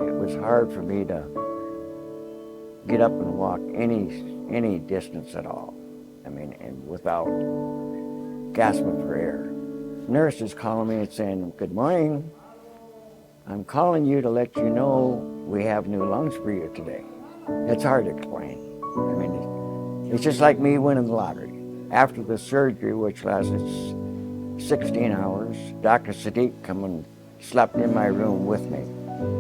It was hard for me to get up and walk any distance at all. I mean, and without gasping for air. Nurse is calling me and saying, "Good morning. I'm calling you to let you know we have new lungs for you today." It's hard to explain. I mean, it's just like me winning the lottery. After the surgery, which lasted 16 hours, Dr. Sadiq come and slept in my room with me,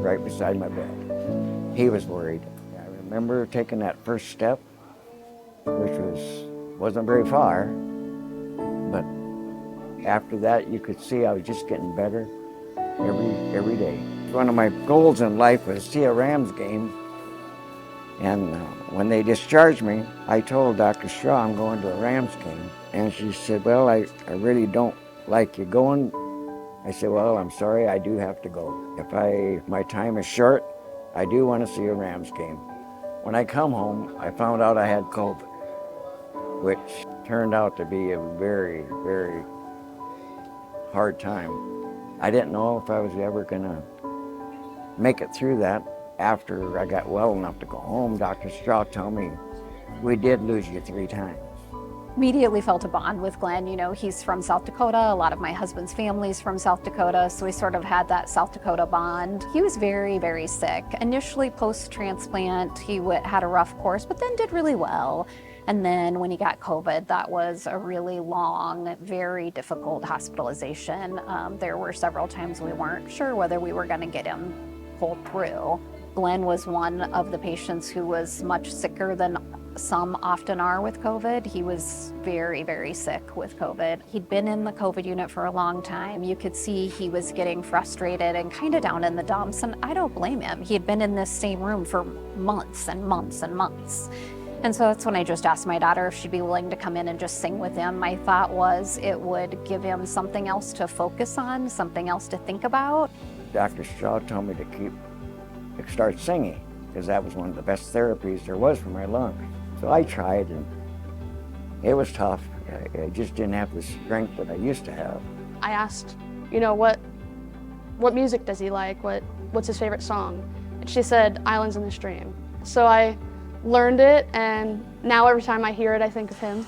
right beside my bed. He was worried. I remember taking that first step, which wasn't very far, but after that, you could see I was just getting better every day. One of my goals in life was to see a Rams game, and when they discharged me, I told Dr. Straw I'm going to a Rams game, and she said, "Well, I really don't like you going." I said, "Well, I'm sorry, I do have to go. If my time is short, I do want to see a Rams game." When I come home, I found out I had COVID, which turned out to be a very, very hard time. I didn't know if I was ever gonna make it through that. After I got well enough to go home, Dr. Straw told me, "We did lose you 3 times. Immediately felt a bond with Glen. You know, he's from South Dakota. A lot of my husband's family's from South Dakota, so we sort of had that South Dakota bond. He was very, very sick. Initially post-transplant, he had a rough course, but then did really well. And then when he got COVID, that was a really long, very difficult hospitalization. There were several times we weren't sure whether we were going to get him pulled through. Glen was one of the patients who was much sicker than some often are with COVID. He was very, very sick with COVID. He'd been in the COVID unit for a long time. You could see he was getting frustrated and kind of down in the dumps, and I don't blame him. He had been in this same room for months and months and months. And so that's when I just asked my daughter if she'd be willing to come in and just sing with him. My thought was it would give him something else to focus on, something else to think about. Dr. Straw told me to start singing, because that was one of the best therapies there was for my lungs. So I tried, and it was tough. I just didn't have the strength that I used to have. I asked, what music does he like? What's his favorite song? And she said, "Islands in the Stream." So I learned it, and now every time I hear it, I think of him.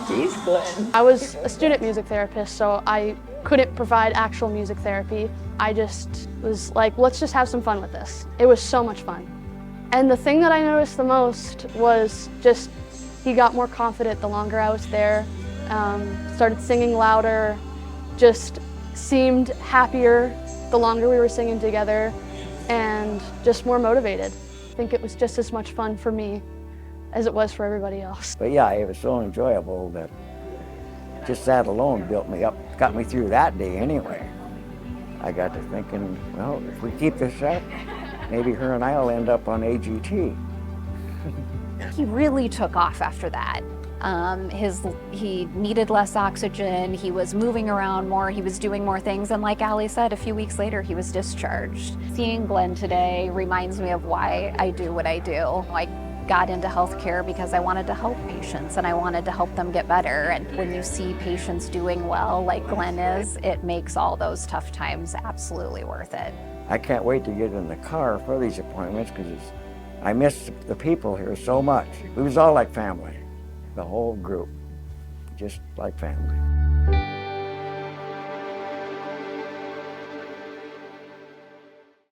Jeez, Glen. I was a student music therapist, so I couldn't provide actual music therapy. I just was like, let's just have some fun with this. It was so much fun. And the thing that I noticed the most was just he got more confident the longer I was there, started singing louder, just seemed happier the longer we were singing together, and just more motivated. I think it was just as much fun for me as it was for everybody else. But yeah, it was so enjoyable that just that alone built me up, got me through that day anyway. I got to thinking, well, if we keep this up, maybe her and I will end up on AGT. He really took off after that. He needed less oxygen, he was moving around more, he was doing more things, and like Allie said, a few weeks later he was discharged. Seeing Glen today reminds me of why I do what I do. I got into healthcare because I wanted to help patients and I wanted to help them get better. And when you see patients doing well like Glen is, it makes all those tough times absolutely worth it. I can't wait to get in the car for these appointments because I miss the people here so much. It was all like family, the whole group, just like family.